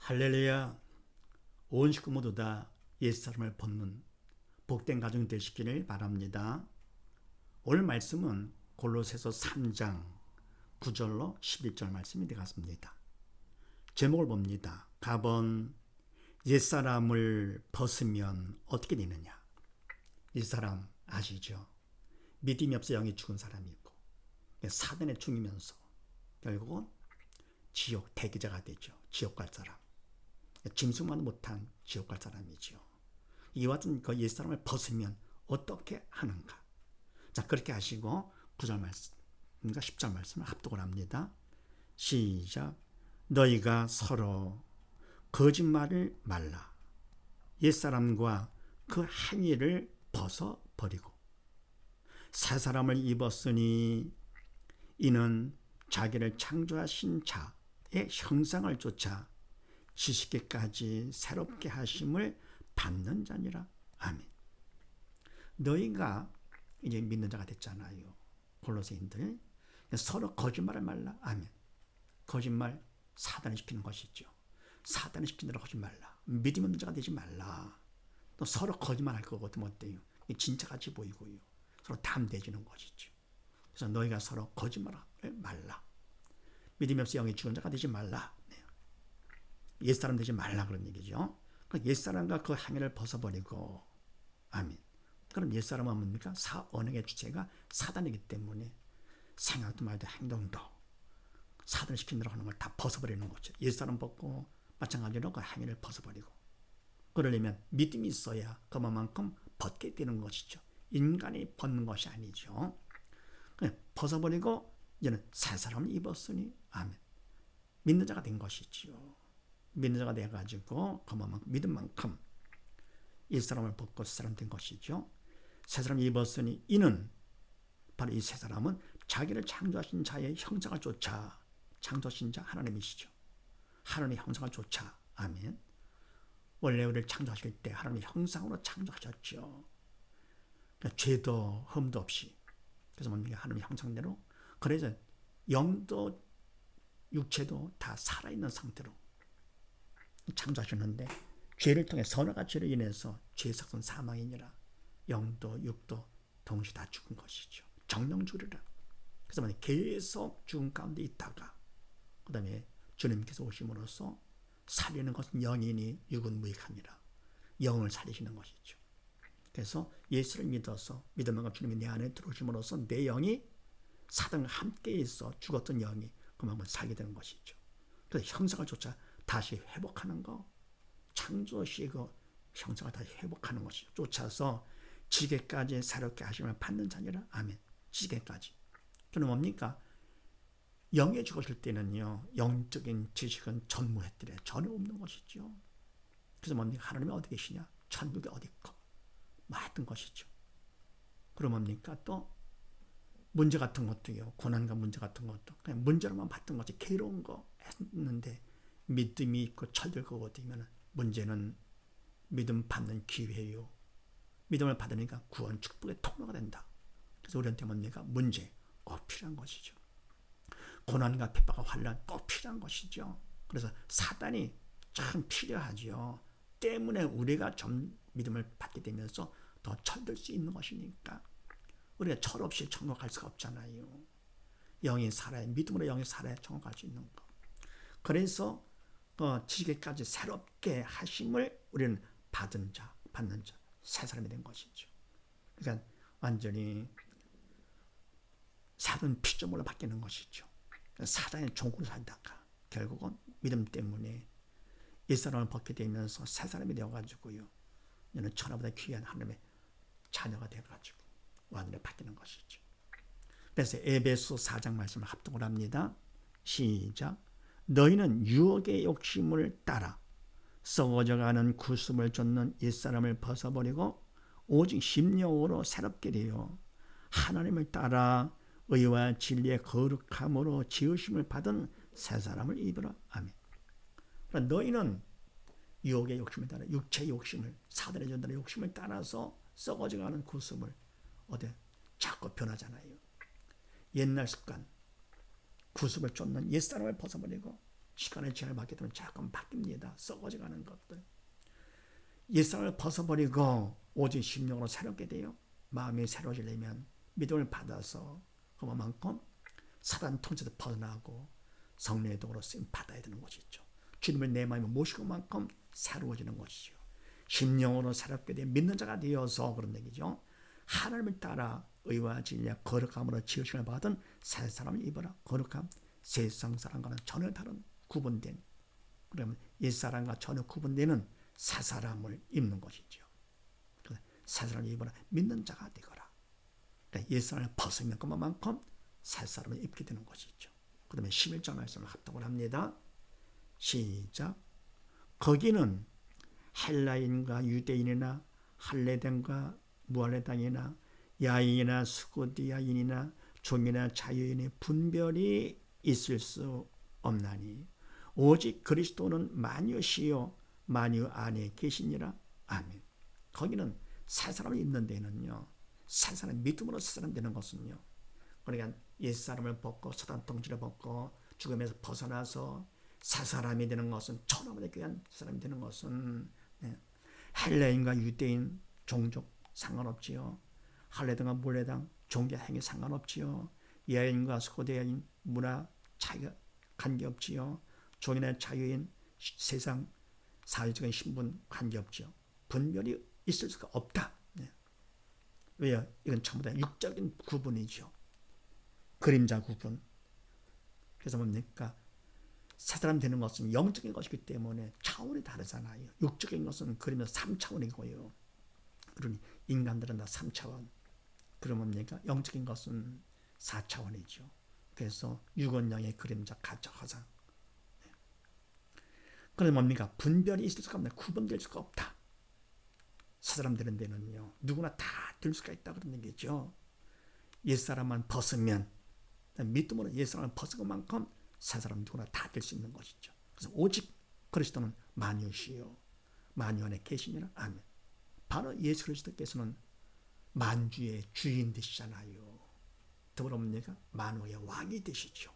할렐루야. 온 식구 모두 다 옛사람을 벗는 복된 가정 되시기를 바랍니다. 오늘 말씀은 골로새서 3장 9절로 11절 말씀이 되겠습니다. 제목을 봅니다. 갑은 옛사람을 벗으면 어떻게 되느냐. 옛사람 아시죠? 믿음이 없어 영이 죽은 사람이고 사단에 죽이면서 결국은 지옥 대기자가 되죠. 지옥 갈 사람. 짐승만 못한 지옥 갈 사람이죠. 이와 같은 그 옛사람을 벗으면 어떻게 하는가. 자, 그렇게 하시고 9절 말씀과 10절 말씀을 합독을 합니다. 시작. 너희가 서로 거짓말을 말라. 옛사람과 그 행위를 벗어버리고 새 사람을 입었으니 이는 자기를 창조하신 자의 형상을 쫓아 지식에까지 새롭게 하심을 받는 자니라. 아멘. 너희가 이제 믿는 자가 됐잖아요. 골로새인들. 서로 거짓말을 말라. 아멘. 거짓말 사단이 시키는 것이죠. 사단이 시키는 대로 하지 말라. 믿음 없는 자가 되지 말라. 또 서로 거짓말할 것 같으면 어때요? 진짜같이 보이고요. 서로 담대해지는 것이죠. 그래서 너희가 서로 거짓말을 말라. 믿음이 없어 영이 죽은 자가 되지 말라. 옛사람 되지 말라 그런 얘기죠. 옛사람과 그 행위를 벗어버리고 아멘. 그럼 옛사람은 뭡니까? 언행의 주체가 사단이기 때문에 생각도 말도 행동도 사단을 시킨 대로 하는 걸 다 벗어버리는 거죠. 옛사람 벗고 마찬가지로 그 행위를 벗어버리고 그러려면 믿음이 있어야 그만큼 벗게 되는 것이죠. 인간이 벗는 것이 아니죠. 벗어버리고 이제는 새 사람을 입었으니 아멘. 믿는 자가 된 것이지요. 믿는 자가 돼가지고 그만큼 믿은 만큼 이 사람을 벗고 새 사람 된 것이죠. 새 사람을 입었으니 이는 바로 이 새 사람은 자기를 창조하신 자의 형상을 쫓아 창조하신 자 하나님이시죠. 하나님의 형상을 쫓아 아멘. 원래 우리를 창조하실 때 하나님의 형상으로 창조하셨죠. 그러니까 죄도 흠도 없이 그래서 뭡니까? 하나님의 형상대로 그래서 영도 육체도 다 살아있는 상태로 창조하셨는데 죄를 통해 선악과 죄로 인해서 죄의 삭은 사망이니라. 영도 육도 동시에 다 죽은 것이죠. 정령 죽으리라. 그래서 계속 죽은 가운데 있다가 그 다음에 주님께서 오심으로써 살리는 것은 영이니 육은 무익하니라. 영을 살리시는 것이죠. 그래서 예수를 믿어서 믿음과 주님이 내 안에 들어오심으로써 내 영이 사단과 함께 있어 죽었던 영이 그만큼 살게 되는 것이죠. 그래서 형상을 쫓아 다시 회복하는 거, 창조시의 그 형상을 다시 회복하는 것이죠. 쫓아서 지게까지 새롭게 하심을 받는 자니라. 아멘. 지게까지. 그럼 뭡니까? 영에 죽으실 때는요, 영적인 지식은 전무했더래. 전혀 없는 것이죠. 그래서 뭡니까? 하나님이 어디 계시냐? 천국이 어디 있고, 했던 것이죠. 그럼 뭡니까? 또 문제 같은 것도요, 고난과 문제 같은 것도 그냥 문제로만 봤던 것이 괴로운 거 했는데 믿음이 있고 철들고 어디면 문제는 믿음 받는 기회요. 믿음을 받으니까 구원 축복의 통로가 된다. 그래서 우리한테 뭡니까? 문제 꼭 필요한 것이죠. 고난과 핍박과 환난 꼭 필요한 것이죠. 그래서 사단이 참 필요하죠. 때문에 우리가 좀 믿음을 받게 되면서 더 철들 수 있는 것이니까 우리가 철 없이 천국 갈 수가 없잖아요. 영이 살아야 믿음으로 영이 살아야 천국 갈 수 있는 거. 그래서 지게까지 새롭게 하심을 우리는 받는 자, 새 사람이 된 것이죠. 그러니까 완전히 사단 피조물로 바뀌는 것이죠. 사단의 종으로 살다가 결국은 믿음 때문에 이 사람을 벗게 되면서 새 사람이 되어가지고요. 이는 천하보다 귀한 하나님의 자녀가 되어가지고 완전히 바뀌는 것이죠. 그래서 에베소 4장 말씀을 합독을 합니다. 시작. 너희는 유혹의 욕심을 따라 썩어져가는 구습을 쫓는 옛사람을 벗어버리고 오직 심령으로 새롭게 되어 하나님을 따라 의와 진리의 거룩함으로 지으심을 받은 새 사람을 입으라. 아멘. 그러니까 너희는 유혹의 욕심을 따라 육체의 욕심을 사단의 전달의 욕심을 따라서 썩어져가는 구습을 자꾸 변하잖아요. 옛날 습관 구습을 쫓는 옛사람을 벗어버리고 시간의 제한을 받게 되면 자꾸 바뀝니다. 썩어져가는 것들. 옛사람을 벗어버리고 오직 심령으로 새롭게 돼요. 마음이 새로워지려면 믿음을 받아서 그만큼 사단 통제에서 벗어나고 성령의 도구로 쓰임 받아야 되는 것이죠. 주님을 내 마음에 모시고 만큼 새로워지는 것이죠. 심령으로 새롭게 된 믿는 자가 되어서 그런 얘기죠. 하나님을 따라 의와 진리와 거룩함으로 지으심을 받은 새 사람을 입어라. 거룩함, 세상 사람과는 전혀 다른 구분된, 그러면 옛 사람과 전혀 구분되는 새 사람을 입는 것이죠. 새 사람을 입어라. 믿는 자가 되거라. 그러니까 옛 사람을 벗으면 그만큼 새 사람을 입게 되는 것이죠. 그 다음에 11절 말씀을 합독을 합니다. 시작. 거기는 헬라인과 유대인이나 할레당과 무할레당이나 야인이나 스고디아인이나 종이나 자유인의 분별이 있을 수 없나니 오직 그리스도는 만유시요 만유 안에 계시니라. 아멘. 거기는 새 사람을 입는 데는요, 새 사람, 믿음으로 새 사람 되는 것은요, 그러니까 옛 사람을 벗고 사단 통치를 벗고 죽음에서 벗어나서 새 사람이 되는 것은, 천하보다 귀한 사람이 되는 것은 헬라인과 유대인 종족 상관없지요. 할레당과 물레당 종교 행위 상관없지요. 여인과 스고대인 문화 차이가 관계없지요. 종이나 자유인 세상 사회적인 신분 관계없지요. 분별이 있을 수가 없다. 왜요? 이건 전부 다 육적인 구분이죠. 그림자 구분. 그래서 뭡니까? 새 사람 되는 것은 영적인 것이기 때문에 차원이 다르잖아요. 육적인 것은 그림자 3차원이고요. 그러니 인간들은 다 3차원. 그러면 뭡니까? 영적인 것은 4차원이죠. 그래서 육원영의 그림자 가짜 화상. 그래서 뭡니까? 분별이 있을 수가 없네. 구분될 수가 없다. 새 사람 되는 데는요, 누구나 다 될 수가 있다 그런 얘기죠. 옛사람만 벗으면, 믿음으로 옛사람을 벗은 것만큼 새 사람 누구나 다 될 수 있는 것이죠. 그래서 오직 그리스도는 만유시요 만유 안에 계시니라. 아멘. 바로 예수 그리스도께서는 만주의 주인 되시잖아요. 더불어 뭡니까? 만우의 왕이 되시죠.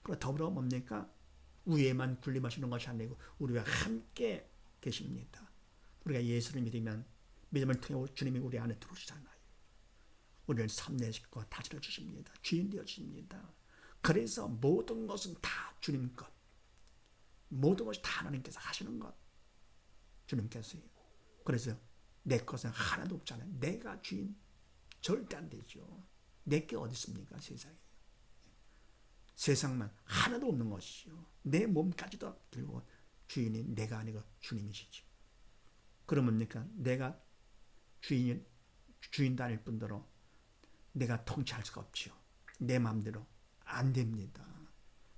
그리고 더불어 뭡니까? 위에만 군림하시는 것이 아니고 우리와 함께 계십니다. 우리가 예수를 믿으면 믿음을 통해 주님이 우리 안에 들어오시잖아요. 우리를 삼내시고 다스려 주십니다. 주인 되어 주십니다. 그래서 모든 것은 다 주님 것, 모든 것이 다 하나님께서 하시는 것, 주님께서요. 그래서 내 것은 하나도 없잖아요. 내가 주인 절대 안 되죠. 내게 어디 있습니까? 세상에. 세상만 하나도 없는 것이죠. 내 몸까지도 들고 주인이 내가 아니고 주님이시죠. 그러면 뭡니까? 내가 주인도 아닐 뿐더러 내가 통치할 수가 없죠. 내 마음대로 안 됩니다.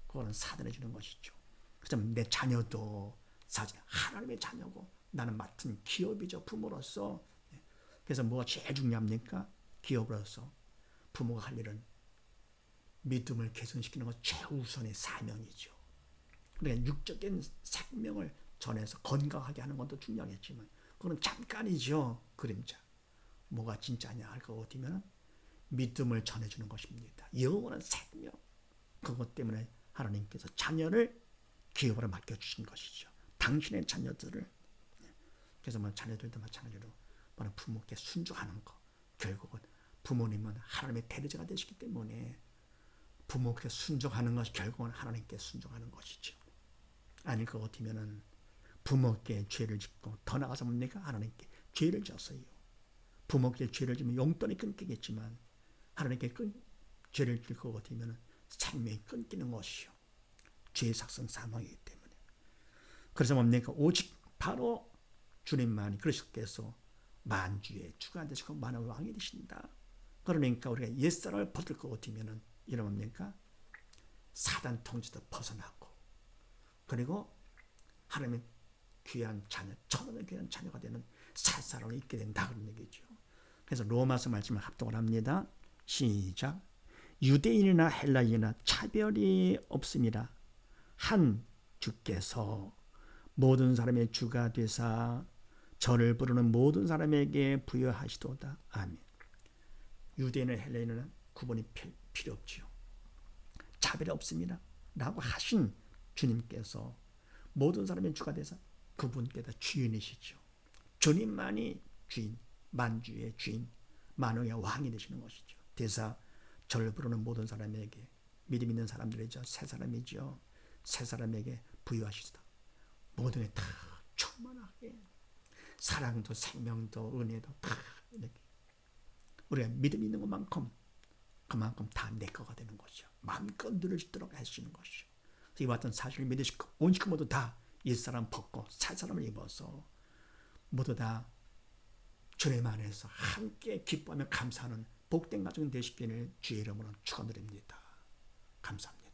그거는 사단이 주는 것이죠. 그래서 내 자녀도 사실 하나님의 자녀고 나는 맡은 기업이죠. 부모로서. 그래서 뭐가 제일 중요합니까? 기업으로서 부모가 할 일은 믿음을 개선시키는 것 최우선의 사명이죠. 그러니까 육적인 생명을 전해서 건강하게 하는 것도 중요하겠지만 그건 잠깐이죠. 그림자. 뭐가 진짜냐 할 것 같으면 믿음을 전해주는 것입니다. 영원한 생명. 그것 때문에 하나님께서 자녀를 기업으로 맡겨주신 것이죠. 당신의 자녀들을. 그래서 뭐 자녀들도 마찬가지로 부모께 순종하는 것. 결국은 부모님은 하나님의 대리자가 되시기 때문에 부모께 순종하는 것이 결국은 하나님께 순종하는 것이죠. 아닐 것 같으면은 부모께 죄를 짓고 더 나가서 뭡니까? 하나님께 죄를 졌어요. 부모께 죄를 지면 용돈이 끊기겠지만 하나님께 죄를 질 것 같으면 생명이 끊기는 것이요. 죄의 삭선 사망이기 때문에. 그래서 뭡니까? 오직 바로 주님만이 그리스도께서 만주의 주가 되시고 만왕의 왕이 되신다. 그러니까 우리가 옛사람을 벗을 것 같으면 이런 뭡니까? 사단 통제도 벗어나고 그리고 하나님의 귀한 자녀, 천원의 귀한 자녀가 되는 새 사람을 입게 된다 그런 얘기죠. 그래서 로마서 말씀을 합독을 합니다. 시작. 유대인이나 헬라인이나 차별이 없습니다. 한 주께서 모든 사람의 주가 되사 저를 부르는 모든 사람에게 부여하시도다. 아멘. 유대인이나 헬라인이나 구분이 필요 없지요. 차별이 없습니다. 라고 하신 주님께서 모든 사람의 주가 되사 그분께다 주인이시죠. 주님만이 주인, 만주의 주인, 만왕의 왕이 되시는 것이죠. 대사 저를 부르는 모든 사람에게, 믿음 있는 사람들이죠. 새 사람이죠. 새 사람에게 부여하시다. 모든 게 다 충만하게, 사랑도 생명도 은혜도 다 이렇게 우리가 믿음 있는 것만큼 그만큼 다 내 거가 되는 것이죠. 마음껏 누릴 수 있도록 해주시는 것이죠. 이와 같은 사실을 믿으시고 온식구 모두 다 옛사람 벗고 새 사람을 입어서 모두 다 주님 안에서 함께 기뻐하며 감사하는 복된 가정 되시기를 주의 이름으로 축원드립니다. 감사합니다.